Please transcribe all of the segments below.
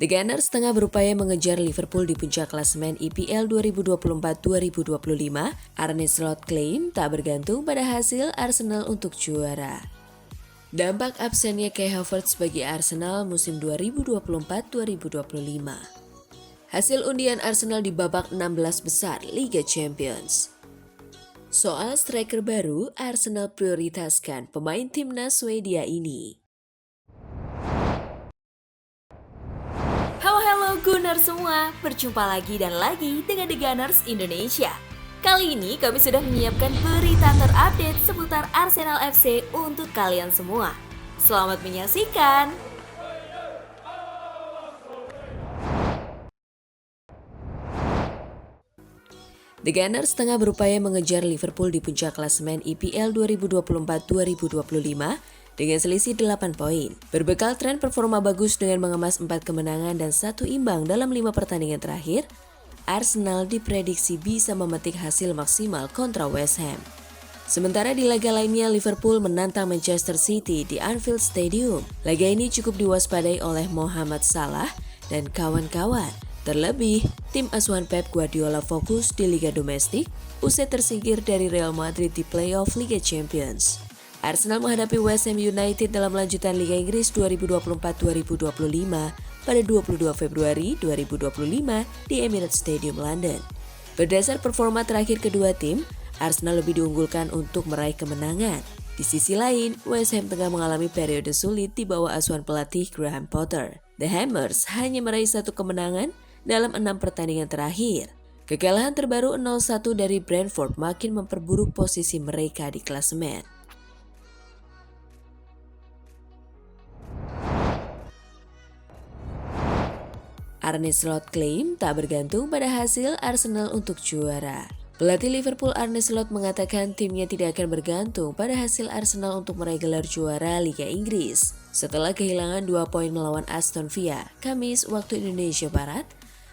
The Gunners tengah berupaya mengejar Liverpool di puncak klasemen EPL 2024-2025. Arne Slot klaim tak bergantung pada hasil Arsenal untuk juara. Dampak absennya Kai Havertz bagi Arsenal musim 2024-2025. Hasil undian Arsenal di babak 16 besar Liga Champions. Soal striker baru, Arsenal prioritaskan pemain timnas Swedia ini. Halo Gunners semua, berjumpa lagi dan lagi dengan The Gunners Indonesia. Kali ini kami sudah menyiapkan berita terupdate seputar Arsenal FC untuk kalian semua. Selamat menyaksikan! The Gunners tengah berupaya mengejar Liverpool di puncak klasemen EPL 2024-2025 dengan selisih 8 poin. Berbekal tren performa bagus dengan mengemas 4 kemenangan dan 1 imbang dalam 5 pertandingan terakhir, Arsenal diprediksi bisa memetik hasil maksimal kontra West Ham. Sementara di laga lainnya, Liverpool menantang Manchester City di Anfield Stadium. Laga ini cukup diwaspadai oleh Mohamed Salah dan kawan-kawan. Terlebih, tim asuhan Pep Guardiola fokus di Liga Domestik usai tersingkir dari Real Madrid di playoff Liga Champions. Arsenal menghadapi West Ham United dalam lanjutan Liga Inggris 2024-2025 pada 22 Februari 2025 di Emirates Stadium, London. Berdasar performa terakhir kedua tim, Arsenal lebih diunggulkan untuk meraih kemenangan. Di sisi lain, West Ham tengah mengalami periode sulit di bawah asuhan pelatih Graham Potter. The Hammers hanya meraih 1 kemenangan dalam 6 pertandingan terakhir. Kekalahan terbaru 0-1 dari Brentford makin memperburuk posisi mereka di klasemen. Arne Slot klaim tak bergantung pada hasil Arsenal untuk juara. Pelatih Liverpool Arne Slot mengatakan timnya tidak akan bergantung pada hasil Arsenal untuk meraih gelar juara Liga Inggris. Setelah kehilangan 2 poin melawan Aston Villa, Kamis waktu Indonesia Barat,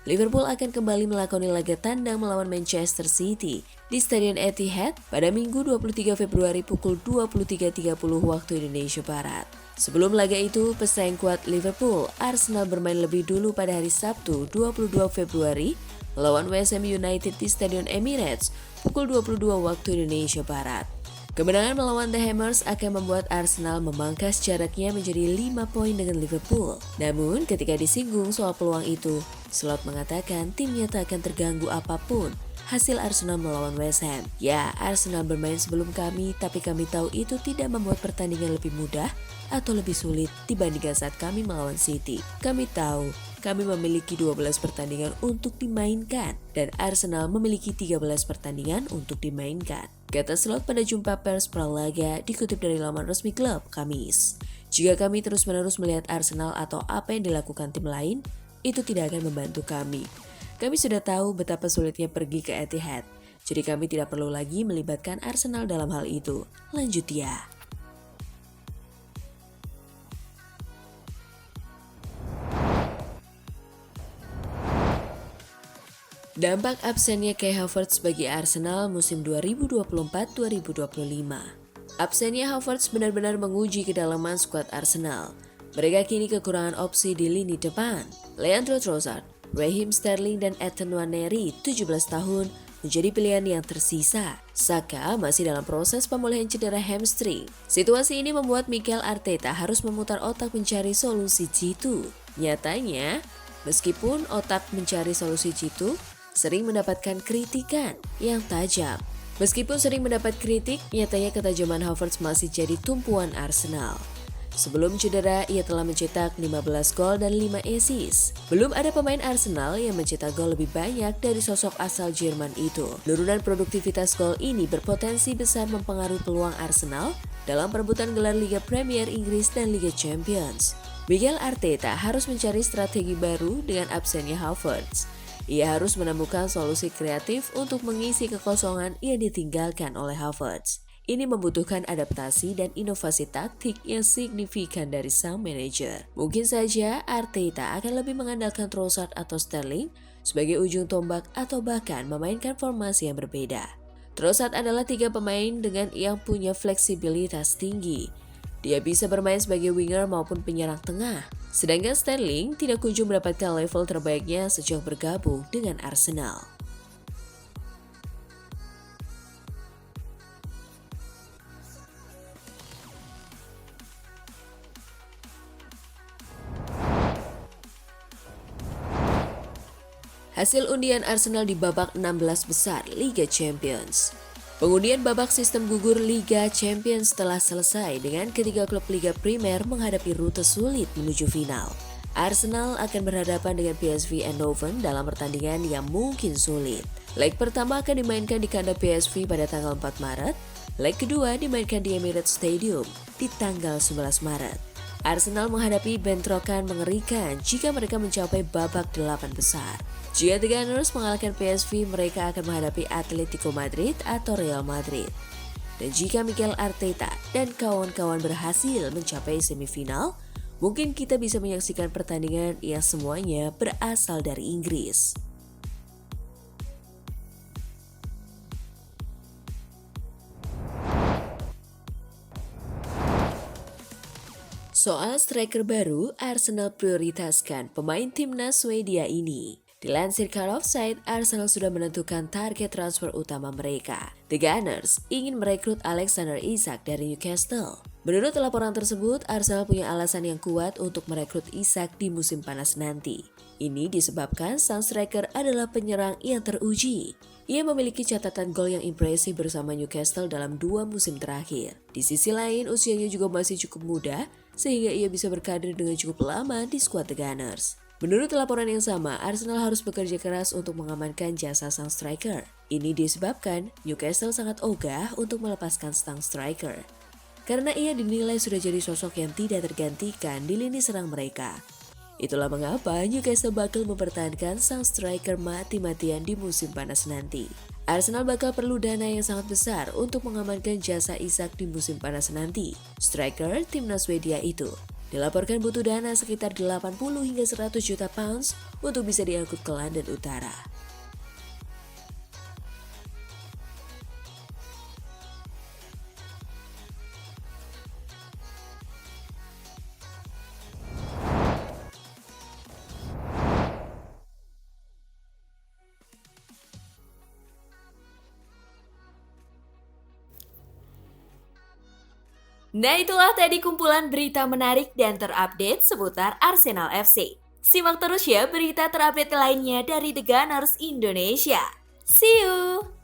Liverpool akan kembali melakoni laga tandang melawan Manchester City di Stadion Etihad pada Minggu 23 Februari pukul 23.30 waktu Indonesia Barat. Sebelum laga itu, pesaing kuat Liverpool, Arsenal bermain lebih dulu pada hari Sabtu 22 Februari melawan West Ham United di Stadion Emirates pukul 22 waktu Indonesia Barat. Kemenangan melawan The Hammers akan membuat Arsenal memangkas jaraknya menjadi 5 poin dengan Liverpool. Namun ketika disinggung soal peluang itu, Slot mengatakan timnya tak akan terganggu apapun hasil Arsenal melawan West Ham. Ya, Arsenal bermain sebelum kami, tapi kami tahu itu tidak membuat pertandingan lebih mudah atau lebih sulit dibandingkan saat kami melawan City. Kami tahu kami memiliki 12 pertandingan untuk dimainkan dan Arsenal memiliki 13 pertandingan untuk dimainkan, kata Slot pada jumpa pers pralaga dikutip dari laman resmi klub Kamis. Jika kami terus-menerus melihat Arsenal atau apa yang dilakukan tim lain, itu tidak akan membantu kami. Kami sudah tahu betapa sulitnya pergi ke Etihad, jadi kami tidak perlu lagi melibatkan Arsenal dalam hal itu, lanjut dia. Dampak absennya Kai Havertz bagi Arsenal musim 2024-2025. Absennya Havertz benar-benar menguji kedalaman skuad Arsenal. Mereka kini kekurangan opsi di lini depan. Leandro Trossard, Raheem Sterling dan Ethan Nwaneri, 17 tahun, menjadi pilihan yang tersisa. Saka masih dalam proses pemulihan cedera hamstring. Situasi ini membuat Mikel Arteta harus memutar otak mencari solusi jitu. Nyatanya, meskipun otak mencari solusi jitu, sering mendapatkan kritikan yang tajam. Meskipun sering mendapat kritik, nyatanya ketajaman Havertz masih jadi tumpuan Arsenal. Sebelum cedera, ia telah mencetak 15 gol dan 5 assist. Belum ada pemain Arsenal yang mencetak gol lebih banyak dari sosok asal Jerman itu. Penurunan produktivitas gol ini berpotensi besar mempengaruhi peluang Arsenal dalam perebutan gelar Liga Premier Inggris dan Liga Champions. Mikel Arteta harus mencari strategi baru dengan absennya Havertz. Ia harus menemukan solusi kreatif untuk mengisi kekosongan yang ditinggalkan oleh Havertz. Ini membutuhkan adaptasi dan inovasi taktik yang signifikan dari sang manajer. Mungkin saja Arteta akan lebih mengandalkan Trossard atau Sterling sebagai ujung tombak atau bahkan memainkan formasi yang berbeda. Trossard adalah 3 pemain dengan yang punya fleksibilitas tinggi. Dia bisa bermain sebagai winger maupun penyerang tengah. Sedangkan Sterling tidak kunjung mendapatkan level terbaiknya sejak bergabung dengan Arsenal. Hasil undian Arsenal di babak 16 besar Liga Champions. Pengundian babak sistem gugur Liga Champions telah selesai dengan ketiga klub Liga Primer menghadapi rute sulit menuju final. Arsenal akan berhadapan dengan PSV Eindhoven dalam pertandingan yang mungkin sulit. Leg pertama akan dimainkan di kandang PSV pada tanggal 4 Maret. Leg kedua dimainkan di Emirates Stadium di tanggal 11 Maret. Arsenal menghadapi bentrokan mengerikan jika mereka mencapai babak 8 besar. Jika The Gunners mengalahkan PSV, mereka akan menghadapi Atletico Madrid atau Real Madrid. Dan jika Mikel Arteta dan kawan-kawan berhasil mencapai semifinal, mungkin kita bisa menyaksikan pertandingan yang semuanya berasal dari Inggris. Soal striker baru, Arsenal prioritaskan pemain timnas Swedia ini. Dilansir Cut Offside, Arsenal sudah menentukan target transfer utama mereka. The Gunners ingin merekrut Alexander Isak dari Newcastle. Menurut laporan tersebut, Arsenal punya alasan yang kuat untuk merekrut Isak di musim panas nanti. Ini disebabkan sang striker adalah penyerang yang teruji. Ia memiliki catatan gol yang impresif bersama Newcastle dalam 2 musim terakhir. Di sisi lain, usianya juga masih cukup muda, sehingga ia bisa berkarir dengan cukup lama di skuad The Gunners. Menurut laporan yang sama, Arsenal harus bekerja keras untuk mengamankan jasa sang striker. Ini disebabkan Newcastle sangat ogah untuk melepaskan sang striker, karena ia dinilai sudah jadi sosok yang tidak tergantikan di lini serang mereka. Itulah mengapa Newcastle bakal mempertahankan sang striker mati-matian di musim panas nanti. Arsenal bakal perlu dana yang sangat besar untuk mengamankan jasa Isak di musim panas nanti. Striker timnas Swedia itu dilaporkan butuh dana sekitar 80 hingga 100 juta pounds untuk bisa diangkut ke London Utara. Nah, itulah tadi kumpulan berita menarik dan terupdate seputar Arsenal FC. Simak terus ya berita terupdate lainnya dari The Gunners Indonesia. See you!